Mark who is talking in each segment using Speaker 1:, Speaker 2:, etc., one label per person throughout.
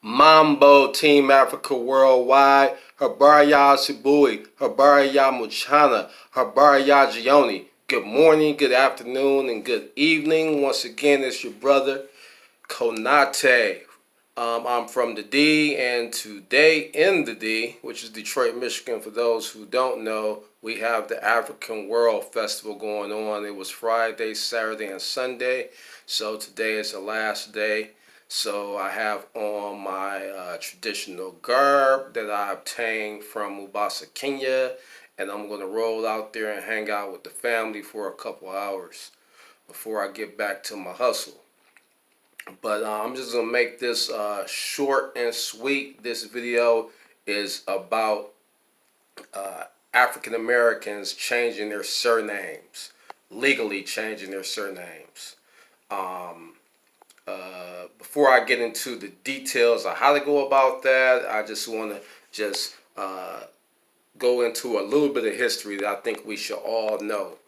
Speaker 1: Mambo Team Africa Worldwide, Habarya Sibui, Habarya Muchana, Habarya Gioni. Good morning, good afternoon, and good evening. Once again, it's your brother, Konate. I'm from the D, and today in the D, which is Detroit, Michigan, for those who don't know, we have the African World Festival going on. It was Friday, Saturday, and Sunday, so today is the last day. So I have on my traditional garb that I obtained from Mombasa, Kenya, and I'm going to roll out there and hang out with the family for a couple hours before I get back to my hustle. But I'm just going to make this short and sweet. This video is about African Americans changing their surnames, legally changing their surnames. Before I get into the details of how to go about that, I just want to go into a little bit of history that I think we should all know.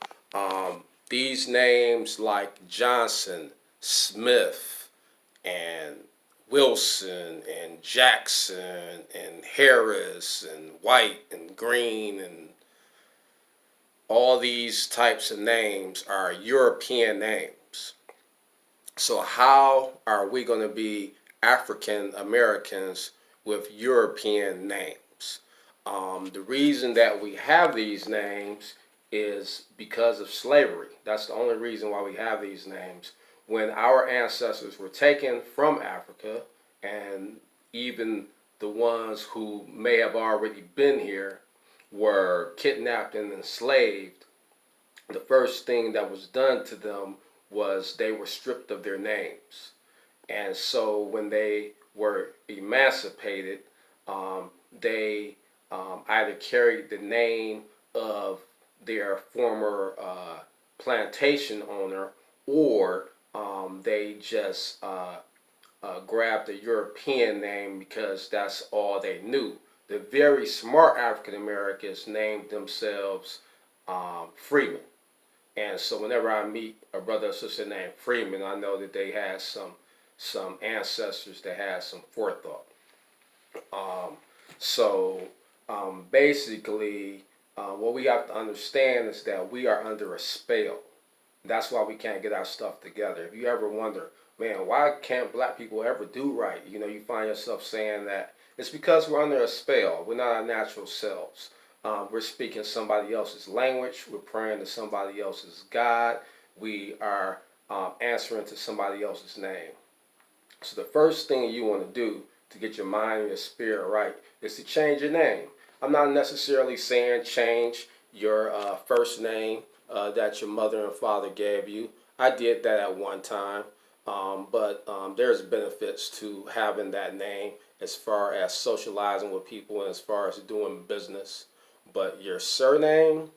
Speaker 1: These names like Johnson, Smith, and Wilson, and Jackson, and Harris, and White, and Green, and all these types of names are European names. So how are we going to be African Americans with European names? The reason that we have these names is because of slavery. That's the only reason why we have these names. When our ancestors were taken from Africa, and even the ones who may have already been here were kidnapped and enslaved, the first thing that was done to them was they were stripped of their names. And so when they were emancipated, they either carried the name of their former plantation owner, or they just grabbed a European name because that's all they knew. The very smart African Americans named themselves Freeman. And so whenever I meet a brother or sister named Freeman, I know that they had some ancestors that had some forethought. Basically, what we have to understand is that we are under a spell. That's why we can't get our stuff together. If you ever wonder, man, why can't black people ever do right? You know, you find yourself saying that it's because we're under a spell. We're not our natural selves. We're speaking somebody else's language. We're praying to somebody else's God. We are answering to somebody else's name. So the first thing you want to do to get your mind and your spirit right is to change your name. I'm not necessarily saying change your first name that your mother and father gave you. I did that at one time, but there's benefits to having that name as far as socializing with people and as far as doing business. But your surname,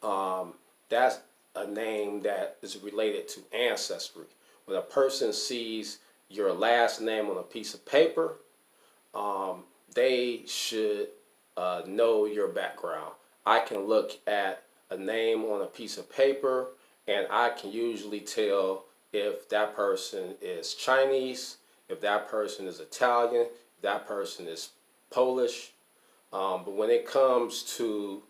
Speaker 1: that's a name that is related to ancestry. When a person sees your last name on a piece of paper, they should know your background. I can look at a name on a piece of paper, and I can usually tell if that person is Chinese, if that person is Italian, if that person is Polish. But when it comes to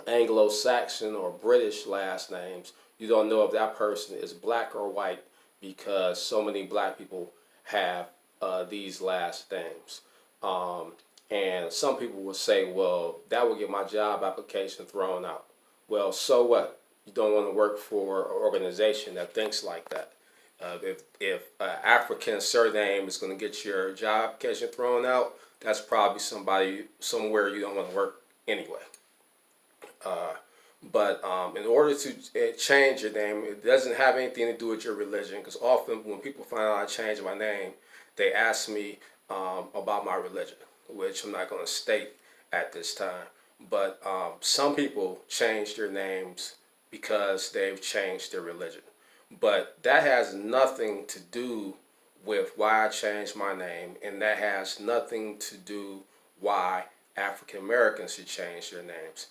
Speaker 1: Anglo-Saxon or British last names, you don't know if that person is black or white, because so many black people have these last names. And some people will say, well, that will get my job application thrown out. Well, so what? You don't want to work for an organization that thinks like that. If African surname is going to get your job application thrown out, that's probably somebody somewhere you don't want to work anyway. But in order to change your name, it doesn't have anything to do with your religion, because often when people find out I changed my name, they ask me about my religion, which I'm not going to state at this time. But some people change their names because they've changed their religion. But that has nothing to do with why I changed my name, and that has nothing to do why African Americans should change their names.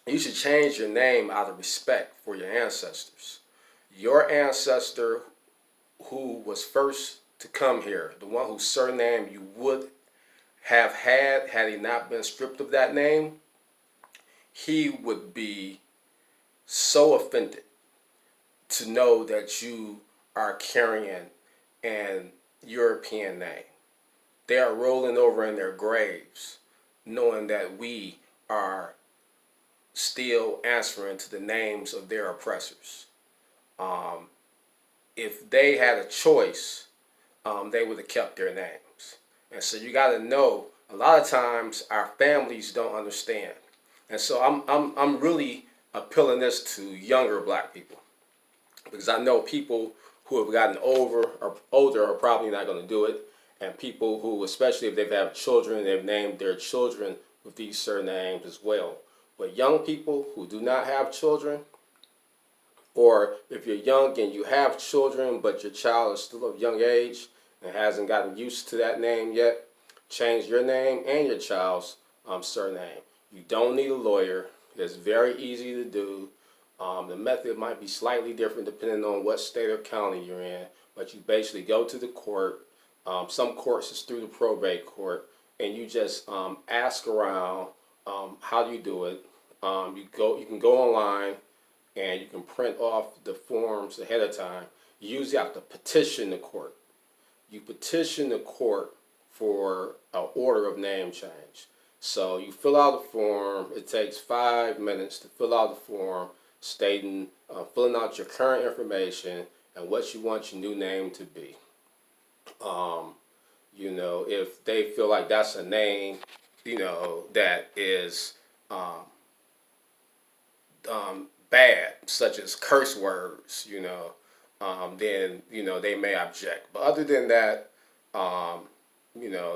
Speaker 1: You should change your name out of respect for your ancestors. Your ancestor who was first to come here, the one whose surname you would have had he not been stripped of that name, he would be so offended to know that you are carrying an European name. They are rolling over in their graves knowing that we are still answering to the names of their oppressors. Um, if they had a choice, they would have kept their names. And so you got to know, a lot of times our families don't understand. And so I'm really appealing this to younger black people, because I know people who have gotten older are probably not going to do it, and people who, especially if they've had children, they've named their children with these surnames as well. But young people who do not have children, or if you're young and you have children but your child is still of young age and hasn't gotten used to that name yet, change your name and your child's surname. You don't need a lawyer. It's very easy to do. The method might be slightly different depending on what state or county you're in, but you basically go to the court. Some courts is through the probate court, and you just ask around, how do you do it? You can go online and you can print off the forms ahead of time. You usually have to petition the court. You petition the court for an order of name change. So you fill out a form. It takes 5 minutes to fill out the form stating, filling out your current information and what you want your new name to be. If they feel like that's a name, that is bad, such as curse words, then, they may object. But other than that,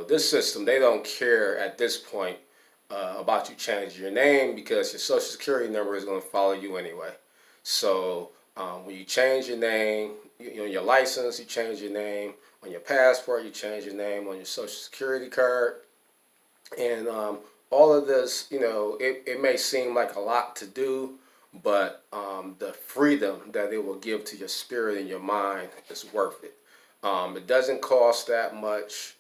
Speaker 1: this system, they don't care at this point about you changing your name, because your social security number is going to follow you anyway. So when you change your name, your license, you change your name. On your passport, you change your name. On your social security card. And all of this, it may seem like a lot to do, but the freedom that it will give to your spirit and your mind is worth it. It doesn't cost that much.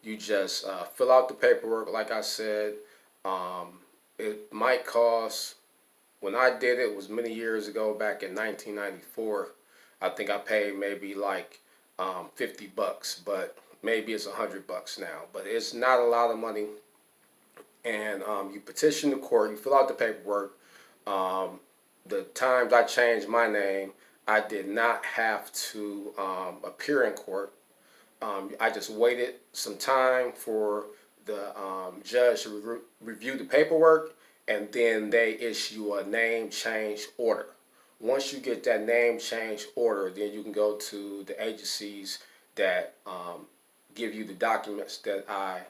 Speaker 1: You just fill out the paperwork, like I said. It might cost, when I did it, was many years ago, back in 1994. I think I paid maybe like $50, but maybe it's $100 now. But it's not a lot of money. And you petition the court, you fill out the paperwork. The times I changed my name, I did not have to appear in court. I just waited some time for the judge to review the paperwork, and then they issue a name change order. Once you get that name change order, then you can go to the agencies that give you the documents that I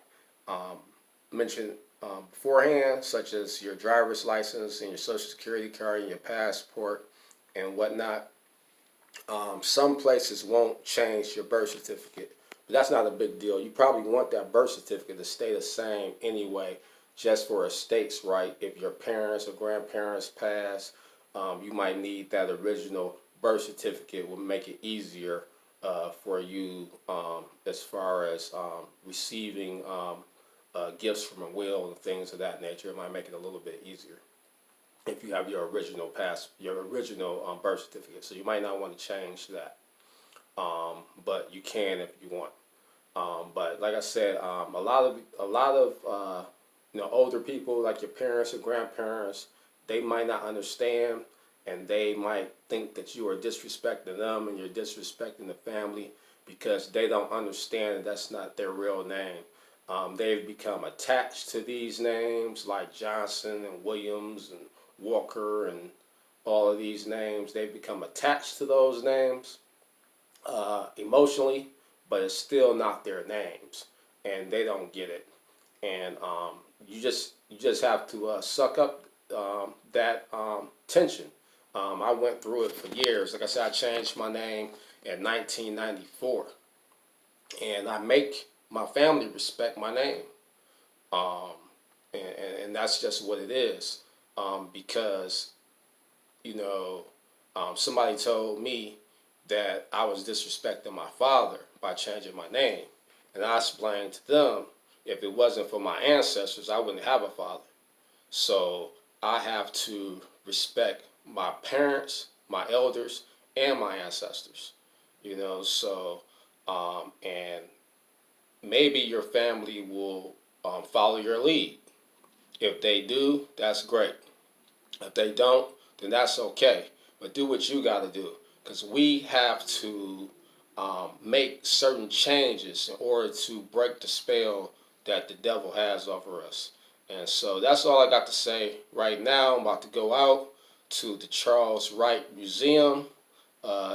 Speaker 1: mentioned beforehand, such as your driver's license and your social security card and your passport and whatnot. Some places won't change your birth certificate, but that's not a big deal. You probably want that birth certificate to stay the same anyway, just for a state's right. If your parents or grandparents pass, you might need that original birth certificate. Will make it easier for you as far as receiving gifts from a will and things of that nature. It might make it a little bit easier if you have your original birth certificate. So you might not want to change that, but you can if you want. But like I said, a lot of older people, like your parents or grandparents, they might not understand, and they might think that you are disrespecting them and you're disrespecting the family, because they don't understand that that's not their real name. They've become attached to these names like Johnson and Williams and Walker and all of these names. They've become attached to those names emotionally, but it's still not their names, and they don't get it. And you just have to suck up that tension. I went through it for years. Like I said, I changed my name in 1994, and I make my family respect my name, and that's just what it is. Because somebody told me that I was disrespecting my father by changing my name. And I explained to them, if it wasn't for my ancestors, I wouldn't have a father. So I have to respect my parents, my elders, and my ancestors. You know, so, and maybe your family will follow your lead. If they do, that's great. If they don't, then that's okay. But do what you got to do, because we have to make certain changes in order to break the spell that the devil has over us. And so that's all I got to say right now. I'm about to go out to the Charles Wright Museum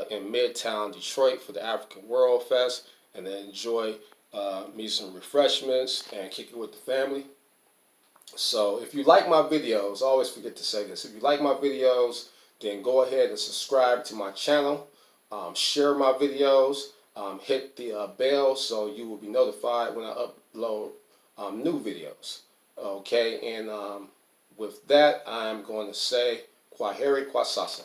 Speaker 1: in Midtown Detroit for the African World Fest, and then enjoy me some refreshments and kick it with the family. So if you like my videos, I always forget to say this. If you like my videos, then go ahead and subscribe to my channel. Share my videos. Hit the bell so you will be notified when I upload new videos. Okay, and with that, I'm going to say Kwaheri Kwasasa.